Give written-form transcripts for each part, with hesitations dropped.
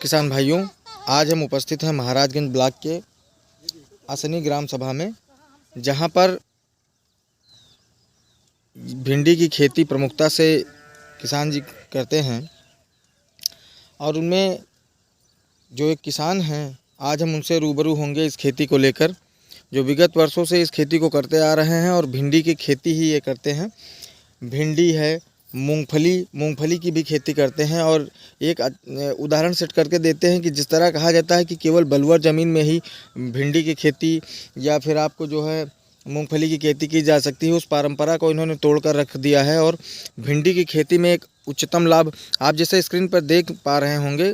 किसान भाइयों, आज हम उपस्थित हैं महाराजगंज ब्लॉक के असनी ग्राम सभा में, जहां पर भिंडी की खेती प्रमुखता से किसान जी करते हैं। और उनमें जो एक किसान हैं, आज हम उनसे रूबरू होंगे इस खेती को लेकर, जो विगत वर्षों से इस खेती को करते आ रहे हैं और भिंडी की खेती ही ये करते हैं। भिंडी है, मूंगफली की भी खेती करते हैं। और एक उदाहरण सेट करके देते हैं कि जिस तरह कहा जाता है कि केवल बलुआ ज़मीन में ही भिंडी की खेती या फिर आपको जो है मूंगफली की खेती की जा सकती है, उस परंपरा को इन्होंने तोड़कर रख दिया है। और भिंडी की खेती में एक उच्चतम लाभ, आप जैसे स्क्रीन पर देख पा रहे होंगे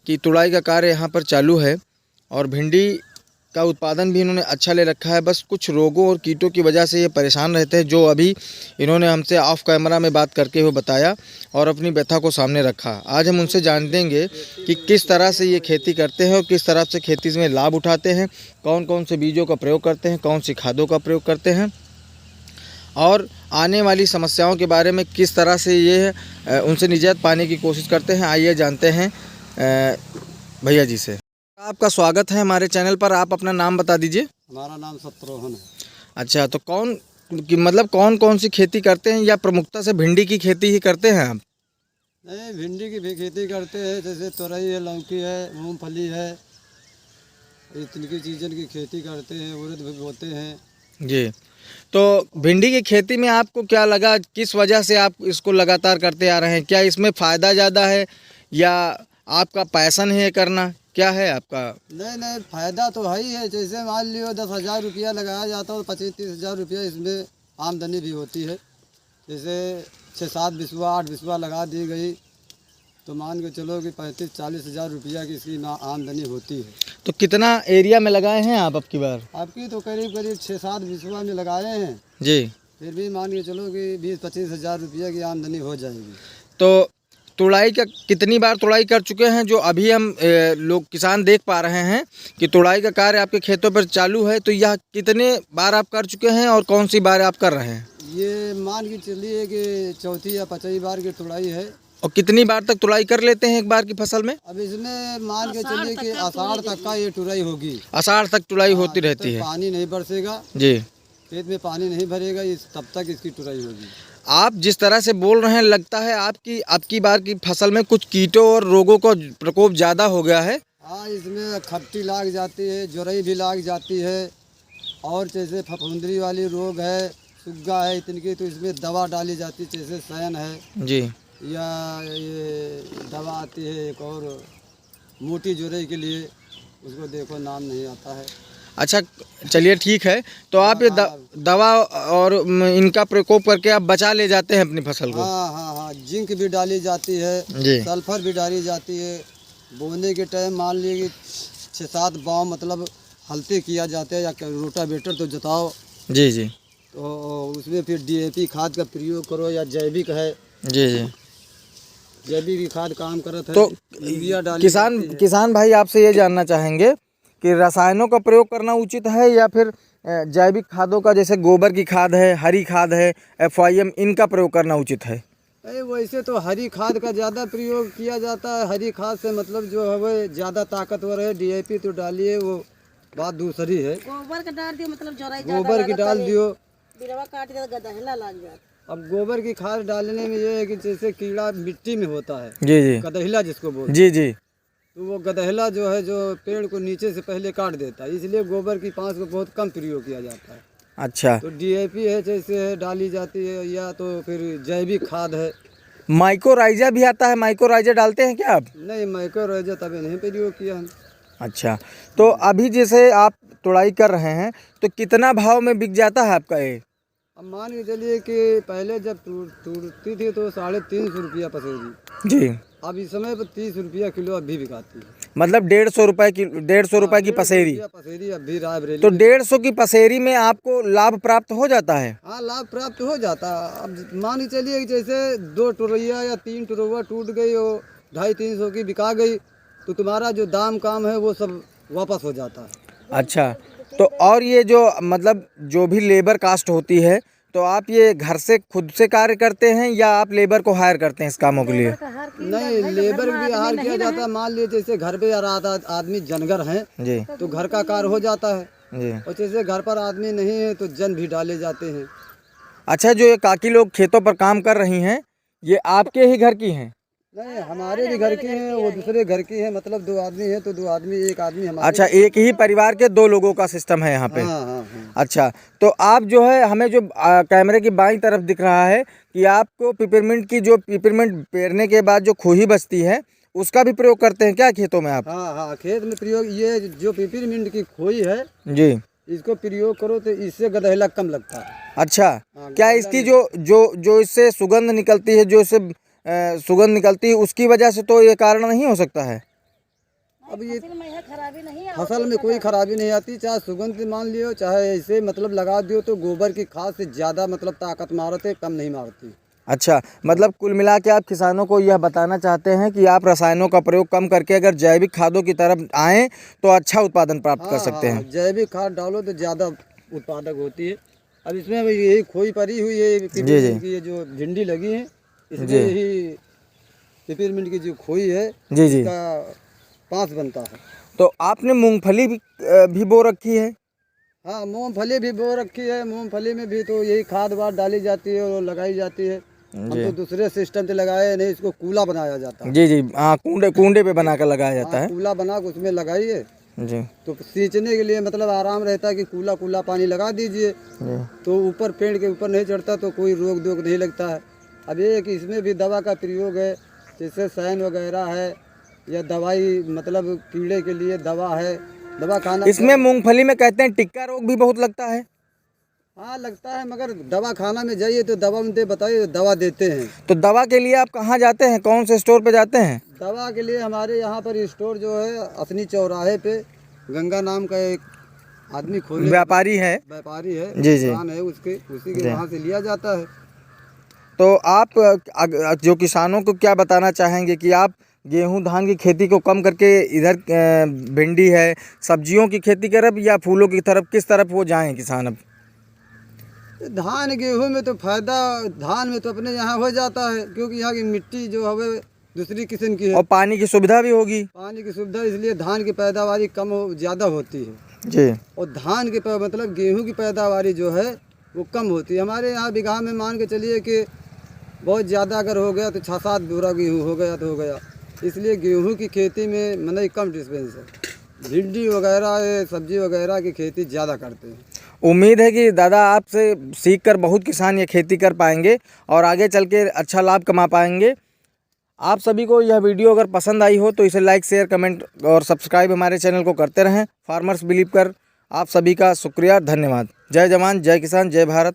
कि तुड़ाई का कार्य यहाँ पर चालू है और भिंडी का उत्पादन भी इन्होंने अच्छा ले रखा है। बस कुछ रोगों और कीटों की वजह से ये परेशान रहते हैं, जो अभी इन्होंने हमसे ऑफ कैमरा में बात करके हुए बताया और अपनी व्यथा को सामने रखा। आज हम उनसे जान देंगे कि किस तरह से ये खेती करते हैं और किस तरह से खेती में लाभ उठाते हैं, कौन कौन से बीजों का प्रयोग करते हैं, कौन सी खादों का प्रयोग करते हैं और आने वाली समस्याओं के बारे में किस तरह से ये उनसे निजात पाने की कोशिश करते हैं। आइए जानते हैं भैया जी से। आपका स्वागत है हमारे चैनल पर। आप अपना नाम बता दीजिए। हमारा नाम शत्रुघ्न है। अच्छा, तो कौन कौन सी खेती करते हैं, या प्रमुखता से भिंडी की खेती ही करते हैं आप? नहीं, भिंडी की भी खेती करते हैं, जैसे तोरई है, लौकी है, मूंगफली है, इतनी चीज़ों की खेती करते हैं, उड़द भी बोते हैं जी। तो भिंडी की खेती में आपको क्या लगा, किस वजह से आप इसको लगातार करते आ रहे हैं? क्या इसमें फ़ायदा ज़्यादा है या आपका पैशन है करना, क्या है आपका? नहीं, फ़ायदा तो है ही है। जैसे मान लियो 10,000 रुपया लगाया जाता है और 25-30,000 रुपया इसमें आमदनी भी होती है। जैसे 6-7 बिस्वा 8 बिस्वा लगा दी गई तो मान के चलो कि 35-40,000 रुपया की इसकी आमदनी होती है। तो कितना एरिया में लगाए हैं आप अब की बार? आपकी तो करीब 6-7 बिस्वा में लगाए हैं जी। फिर भी मान के चलो कि 20-25,000 रुपया की आमदनी हो जाएगी। तो तुड़ाई का कितनी बार तुड़ाई कर चुके हैं, जो अभी हम लोग किसान देख पा रहे हैं कि तुड़ाई का कार्य आपके खेतों पर चालू है, तो यह कितने बार आप कर चुके हैं और कौन सी बार आप कर रहे हैं? ये मान के चलिए कि चौथी या पांचवी बार की तुड़ाई है। और कितनी बार तक तुड़ाई कर लेते हैं एक बार की फसल में? अब इसमें मान के चलिए कि आषाढ़ तक का ये तुड़ाई होगी। आषाढ़ तक तुड़ाई होती रहती है। पानी नहीं बरसेगा जी, खेत में पानी नहीं भरेगा, तब तक इसकी तुड़ाई होगी। आप जिस तरह से बोल रहे हैं, लगता है आपकी बार की फसल में कुछ कीटों और रोगों का प्रकोप ज़्यादा हो गया है। हाँ, इसमें खट्टी लाग जाती है, जोरई भी लाग जाती है, और जैसे फफूंदरी वाली रोग है, सुग्गा है, इतनी तो इसमें दवा डाली जाती है। जैसे सैन है जी, या ये दवा आती है एक और मोटी जोरई के लिए, उसको देखो नाम नहीं आता है। अच्छा चलिए ठीक है। तो आप ये दवा और इनका प्रकोप करके आप बचा ले जाते हैं अपनी फसल को? हाँ, जिंक भी डाली जाती है, सल्फर भी डाली जाती है। बोने के टाइम मान लीजिए कि 6-7 बाव मतलब हल्ते किया जाता है, या रोटावेटर तो जोताओ। जी। तो उसमें फिर DAP खाद का प्रयोग करो या जैविक है। जी। जैविक खाद काम करता है। तो यूरिया डाली किसान भाई आपसे ये जानना चाहेंगे कि रसायनों का प्रयोग करना उचित है या फिर जैविक खादों का, जैसे गोबर की खाद है, हरी खाद है, FIM, इनका प्रयोग करना उचित है? वैसे तो हरी खाद का ज़्यादा प्रयोग किया जाता है। हरी खाद से मतलब जो है वो ज़्यादा ताकतवर है। DAP तो डालिए, वो बात दूसरी है। गोबर का डाल दियो, मतलब गोबर की डाल दियो, बिरवा काट दिया तो गदहला लग जाता। अब गोबर की खाद डालने में ये है कि जैसे कीड़ा मिट्टी में होता है, जी, गदहिला जिसको बोलते हैं। जी, तो वो गदहिला जो है, जो पेड़ को नीचे से पहले काट देता है, इसलिए गोबर की पांच को बहुत कम प्रयोग किया जाता है। अच्छा। तो DAP है जैसे है डाली जाती है, या तो फिर जैविक खाद है। माइकोराइजा भी आता है, माइकोराइजा डालते हैं क्या आप? नहीं, माइकोराइजा तभी नहीं प्रयोग किया हम। अच्छा, तो अभी जैसे आप तुड़ाई कर रहे हैं तो कितना भाव में बिक जाता है आपका ये? अब मान के चलिए कि पहले जब टूटती थी तो 350 रुपया पसेरी। जी। अब इस समय पर 30 रुपया किलो अभी बिकाती है। मतलब 150 रुपए की, 150 रुपए की पसेरी। पसेरी अभी रायबरेली। तो 150 की पसेरी में आपको लाभ प्राप्त हो जाता है? हाँ, लाभ प्राप्त हो जाता है। अब मान के चलिए कि जैसे 2 टुरैया या 3 टुरैया टूट गई और 250-300 की बिका गई, तो तुम्हारा जो दाम काम है वो सब वापस हो जाता है। अच्छा, तो और ये जो मतलब जो भी लेबर कास्ट होती है, तो आप ये घर से खुद से कार्य करते हैं या आप लेबर को हायर करते हैं इस कामों के लिए? नहीं, लेबर भी हायर किया जाता है। मान लीजिए जैसे घर पे यार आदमी जनगर हैं जी तो घर का कार्य हो जाता है, जी। और जैसे घर पर आदमी नहीं है तो जन भी डाले जाते हैं। अच्छा, जो ये काकी लोग खेतों पर काम कर रही हैं, ये आपके ही घर की हैं? नहीं, हमारे भी घर की हैं, वो दूसरे घर की हैं। मतलब 2 आदमी हैं तो 2 आदमी, एक आदमी हमारे। अच्छा, एक ही परिवार के 2 लोगों का सिस्टम है यहाँ पे? हाँ हाँ हाँ। अच्छा, तो आप जो है हमें जो कैमरे की बाईं तरफ दिख रहा है कि आपको पिपरमिंट की जो पिपरमिंट पेरने के बाद जो खोही बचती है उसका भी प्रयोग करते हैं क्या खेतों में आप? हाँ हाँ, खेत में प्रयोग। ये जो पिपरमिंट की खोई है जी, इसको प्रयोग करो तो इससे गदहिला कम लगता है। अच्छा। हाँ, क्या इसकी जो जो जो इससे सुगंध निकलती है, जो इससे सुगंध निकलती है, उसकी वजह से तो ये कारण नहीं हो सकता है? अब ये खराबी नहीं है। फसल में कोई खराबी नहीं आती, चाहे सुगंध मान लियो चाहे ऐसे मतलब लगा दियो, तो गोबर की खाद से ज़्यादा मतलब ताकत मारते, कम नहीं मारती। अच्छा, मतलब कुल मिला के आप किसानों को यह बताना चाहते हैं कि आप रसायनों का प्रयोग कम करके अगर जैविक खादों की तरफ आएँ तो अच्छा उत्पादन प्राप्त कर सकते हैं। जैविक खाद डालो तो ज़्यादा उत्पादक होती है। अब इसमें यही खोई पड़ी हुई है, पिपरमिंट की ये जो भिंडी लगी है, इसमें यही पिपरमिंट की जो खोई है जी जी, इसका पाँच बनता है। तो आपने मूंगफली भी बो रखी है? हाँ, मूंगफली भी बो रखी है। मूंगफली में भी तो यही खाद वाद डाली जाती है और लगाई जाती है। हम तो दूसरे सिस्टम से लगाए नहीं, इसको कूला बनाया जाता है। जी जी, हाँ, कूंडे पे बनाकर लगाया जाता है। कूला बना के उसमें लगाइए जी तो सींचने के लिए मतलब आराम रहता है कि कूला पानी लगा दीजिए तो ऊपर पेड़ के ऊपर नहीं चढ़ता, तो कोई रोग दोग नहीं लगता है। अब ये है कि इसमें भी दवा का प्रयोग है, जैसे सैन वगैरह है या दवाई, मतलब कीड़े के लिए दवा है, दवा खाना। इसमें मूंगफली में कहते हैं टिक्का रोग भी बहुत लगता है। हाँ लगता है, मगर दवा खाना में जाइए तो दवा उनसे बताइए, दवा देते हैं। तो दवा के लिए आप कहाँ जाते हैं, कौन से स्टोर पे जाते हैं? दवा के लिए हमारे यहाँ पर स्टोर जो है असनी चौराहे पे गंगा नाम का एक आदमी खोले, व्यापारी है जी जी, दुकान है उसके, उसी के वहाँ से लिया जाता है। तो आप जो किसानों को क्या बताना चाहेंगे कि आप गेहूं धान की खेती को कम करके इधर भिंडी है, सब्जियों की खेती करब या फूलों की तरफ, किस तरफ वो जाएं किसान अब? धान गेहूं में तो फायदा, धान में तो अपने यहाँ हो जाता है क्योंकि यहाँ की मिट्टी जो है दूसरी किस्म की है और पानी की सुविधा भी होगी। पानी की सुविधा, इसलिए धान की पैदावारी कम ज़्यादा होती है जी। और धान की मतलब गेहूं की पैदावारी जो है वो कम होती है। हमारे यहाँ बीघा में मान के चलिए कि बहुत ज़्यादा अगर हो गया तो 6-7 बोरा गेहूँ हो गया तो हो गया। इसलिए गेहूं की खेती में मतलब कम डिस्पेंस है। भिंडी वगैरह सब्जी वगैरह की खेती ज़्यादा करते हैं। उम्मीद है कि दादा आपसे सीखकर बहुत किसान ये खेती कर पाएंगे और आगे चल के अच्छा लाभ कमा पाएंगे। आप सभी को यह वीडियो अगर पसंद आई हो तो इसे लाइक, शेयर, कमेंट और सब्सक्राइब हमारे चैनल को करते रहें। फार्मर्स बिलीव कर आप सभी का शुक्रिया, धन्यवाद। जय जवान, जय किसान, जय भारत।